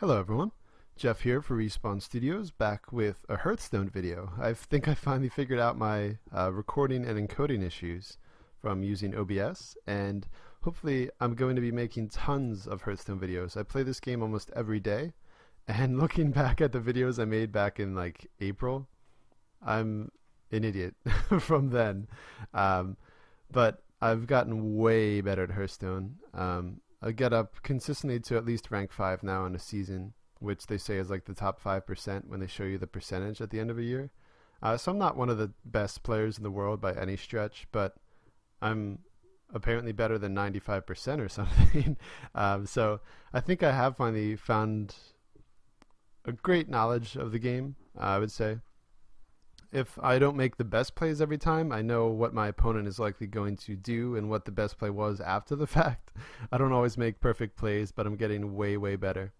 Hello everyone, Jeff here for Respawn Studios, back with a Hearthstone video. I think I finally figured out my recording and encoding issues from using OBS, and hopefully I'm going to be making tons of Hearthstone videos. I play this game almost every day, and looking back at the videos I made back in like April, I'm an idiot from then. But I've gotten way better at Hearthstone. I get up consistently to at least rank 5 now in a season, which they say is like the top 5% when they show you the percentage at the end of a year. So I'm not one of the best players in the world by any stretch, but I'm apparently better than 95% or something. So I think I have finally found a great knowledge of the game, I would say. If I don't make the best plays every time, I know what my opponent is likely going to do and what the best play was after the fact. I don't always make perfect plays, but I'm getting way, way better.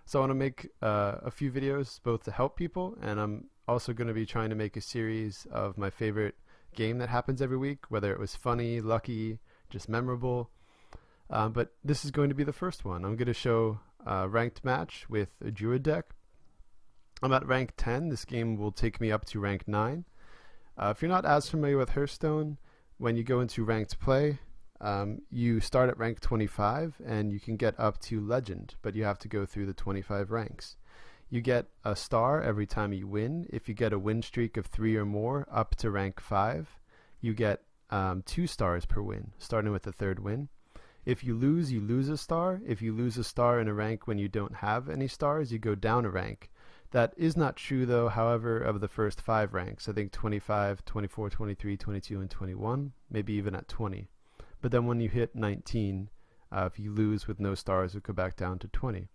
So I want to make a few videos both to help people, and I'm also going to be trying to make a series of my favorite game that happens every week, whether it was funny, lucky, just memorable. But this is going to be the first one. I'm going to show a ranked match with a Druid deck. I'm at rank 10. This game will take me up to rank 9. If you're not as familiar with Hearthstone, when you go into ranked play, you start at rank 25 and you can get up to legend, but you have to go through the 25 ranks. You get a star every time you win. If you get a win streak of 3 or more up to rank 5, you get 2 stars per win, starting with the 3rd win. If you lose a star. If you lose a star in a rank when you don't have any stars, you go down a rank. That is not true, though, however, of the first 5 ranks. I think 25, 24, 23, 22, and 21, maybe even at 20. But then when you hit 19, if you lose with no stars, it go back down to 20.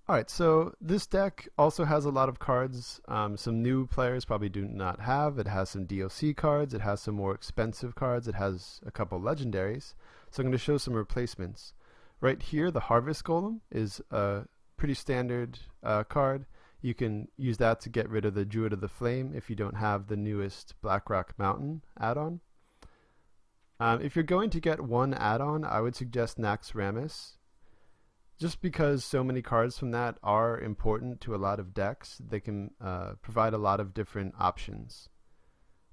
Alright, so this deck also has a lot of cards some new players probably do not have. It has some DLC cards, it has some more expensive cards, it has a couple legendaries. So I'm going to show some replacements. Right here, the Harvest Golem is a pretty standard card. You can use that to get rid of the Druid of the Flame if you don't have the newest Blackrock Mountain add-on. If you're going to get one add-on, I would suggest Nax Ramis, just because so many cards from that are important to a lot of decks. They can provide a lot of different options.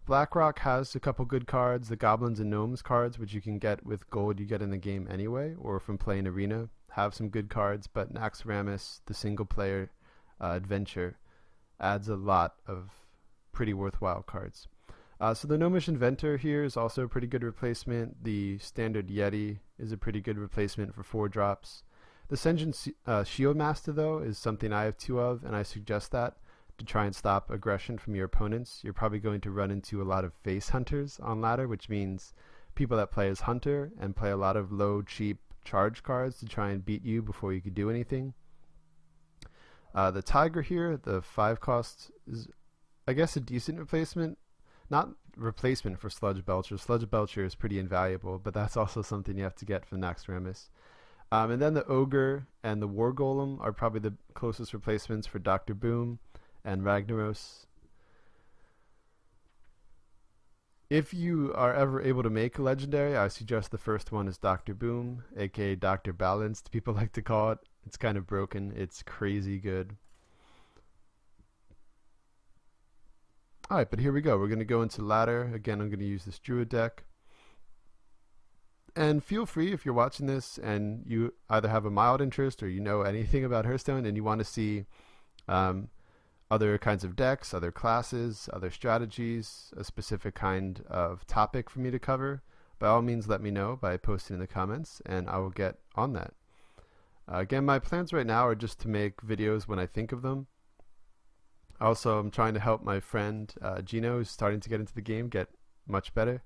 Blackrock has a couple good cards. The Goblins and Gnomes cards, which you can get with gold you get in the game anyway, or from playing Arena, have some good cards, but Nax Ramis, the single player adventure, adds a lot of pretty worthwhile cards. So the Gnomish Inventor here is also a pretty good replacement. The standard Yeti is a pretty good replacement for 4 drops. The Sen'jin Shieldmaster, though, is something I have 2 of, and I suggest that to try and stop aggression from your opponents. You're probably going to run into a lot of face hunters on ladder, which means people that play as hunter and play a lot of low, cheap charge cards to try and beat you before you could do anything. The Tiger here, the 5 cost, is I guess a decent replacement. Not replacement for Sludge Belcher. Sludge Belcher is pretty invaluable, but that's also something you have to get from Nax Ramis. And then the Ogre and the War Golem are probably the closest replacements for Dr. Boom and Ragnaros. If you are ever able to make a legendary, I suggest the first one is Dr. Boom, aka Dr. Balanced, people like to call it. It's kind of broken. It's crazy good. Alright, but here we go. We're going to go into ladder. Again, I'm going to use this Druid deck. And feel free, if you're watching this and you either have a mild interest or you know anything about Hearthstone and you want to see other kinds of decks, other classes, other strategies, a specific kind of topic for me to cover, by all means let me know by posting in the comments and I will get on that. Again, my plans right now are just to make videos when I think of them. Also, I'm trying to help my friend Gino, who's starting to get into the game, get much better.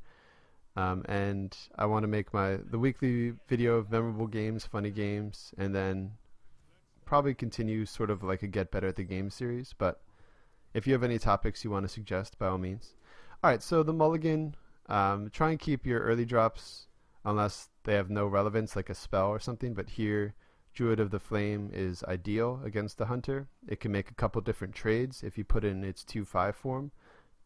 And I want to make the weekly video of memorable games, funny games, and then probably continue sort of like a Get Better at the Game series. But if you have any topics you want to suggest, by all means. Alright, so the mulligan, try and keep your early drops unless they have no relevance, like a spell or something. But here, Druid of the Flame is ideal against the Hunter. It can make a couple different trades if you put it in its 2/5 form,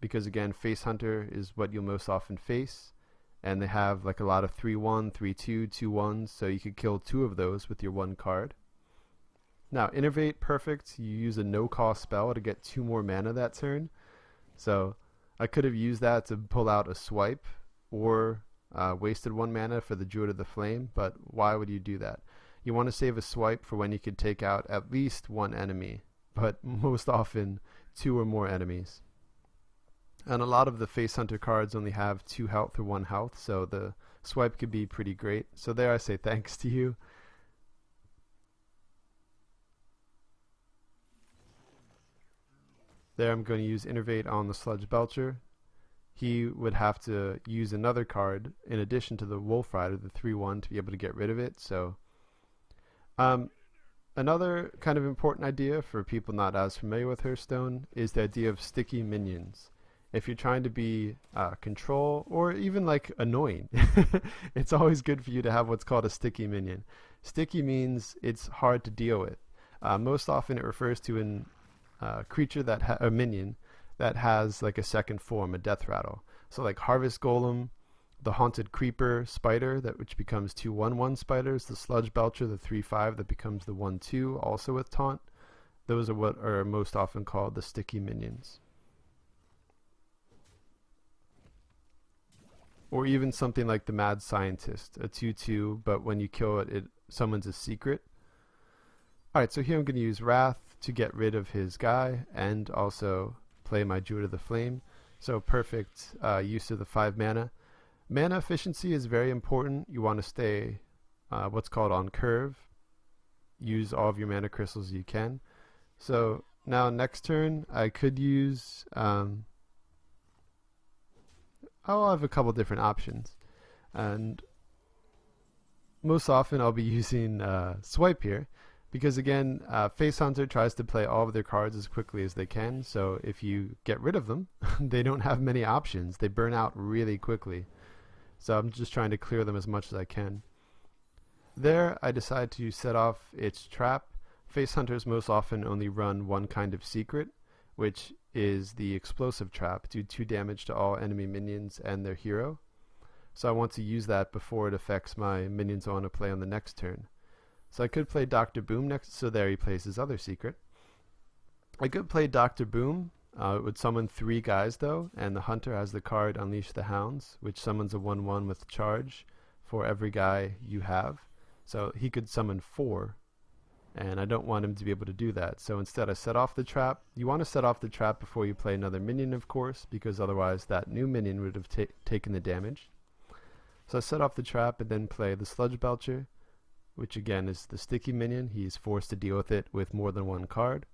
because again, Face Hunter is what you'll most often face, and they have like a lot of 3/1, 3/2, 2/1s, so you could kill 2 of those with your 1 card. Now, Innervate, perfect. You use a no-cost spell to get 2 more mana that turn. So I could have used that to pull out a swipe or wasted 1 mana for the Druid of the Flame, but why would you do that? You want to save a swipe for when you could take out at least 1 enemy, but most often 2 or more enemies. And a lot of the Face Hunter cards only have 2 health or 1 health, so the swipe could be pretty great. So there I say thanks to you. There I'm going to use Innervate on the Sludge Belcher. He would have to use another card in addition to the Wolf Rider, the 3/1, to be able to get rid of it. So another kind of important idea for people not as familiar with Hearthstone is the idea of sticky minions. If you're trying to be control or even like annoying, it's always good for you to have what's called a sticky minion. Sticky means it's hard to deal with. Most often it refers to a creature a minion that has like a second form, a death rattle. So like Harvest Golem, the Haunted Creeper Spider, which becomes 2/1/1 spiders, the Sludge Belcher, the 3/5 that becomes the 1/2, also with taunt. Those are what are most often called the sticky minions. Or even something like the Mad Scientist, a 2/2, but when you kill it, it summons a secret. Alright, so here I'm going to use Wrath to get rid of his guy and also play my Druid of the Flame. So perfect use of the 5 mana. Mana efficiency is very important. You want to stay what's called on curve. Use all of your mana crystals you can. So now next turn I could use I'll have a couple different options, and most often I'll be using Swipe here, because again, Face Hunter tries to play all of their cards as quickly as they can, so if you get rid of them, they don't have many options. They burn out really quickly. So I'm just trying to clear them as much as I can. There, I decide to set off its trap. Face Hunters most often only run one kind of secret, which is the Explosive Trap, do 2 damage to all enemy minions and their hero. So I want to use that before it affects my minions I want to play on the next turn. So I could play Dr. Boom next, so there he plays his other secret. I could play Dr. Boom. It would summon 3 guys though, and the Hunter has the card Unleash the Hounds, which summons a 1/1 with charge for every guy you have. So he could summon 4. And I don't want him to be able to do that. So instead I set off the trap. You want to set off the trap before you play another minion, of course, because otherwise that new minion would have taken the damage. So I set off the trap and then play the Sludge Belcher, which again is the sticky minion. He's forced to deal with it with more than 1 card.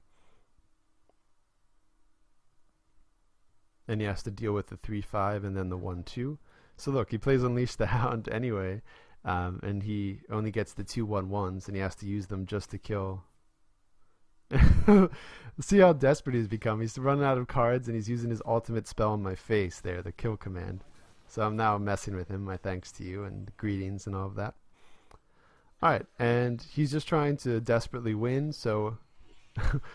And he has to deal with the 3/5 and then the 1/2. So look, he plays Unleash the Hound anyway. And he only gets the 2/1/1s, and he has to use them just to kill. See how desperate he's become. He's running out of cards, and he's using his ultimate spell on my face there, the kill command. So I'm now messing with him. My thanks to you, and greetings and all of that. Alright, and he's just trying to desperately win, so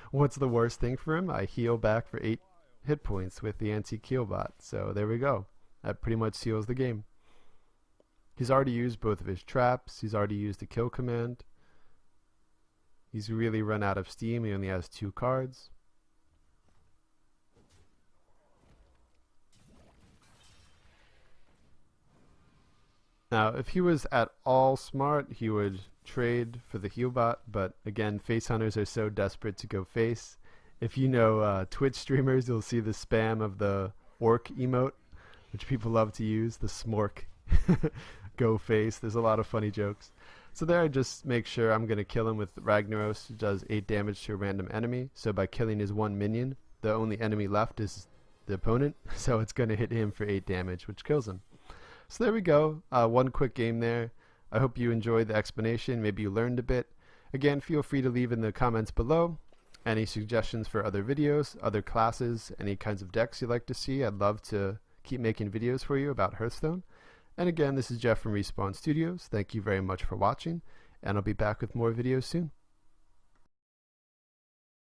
what's the worst thing for him? I heal back for 8 hit points with the anti-heal bot. So there we go. That pretty much seals the game. He's already used both of his traps. He's already used the kill command. He's really run out of steam. He only has 2 cards. Now, if he was at all smart, he would trade for the heal bot, but again, Face Hunters are so desperate to go face. If you know Twitch streamers, you'll see the spam of the orc emote, which people love to use, the smork. Go face. There's a lot of funny jokes. So there I just make sure I'm going to kill him with Ragnaros, who does 8 damage to a random enemy. So by killing his 1 minion, the only enemy left is the opponent. So it's going to hit him for 8 damage, which kills him. So there we go. 1 quick game there. I hope you enjoyed the explanation. Maybe you learned a bit. Again, feel free to leave in the comments below any suggestions for other videos, other classes, any kinds of decks you'd like to see. I'd love to keep making videos for you about Hearthstone. And again, this is Jeff from Respawn Studios. Thank you very much for watching, and I'll be back with more videos soon.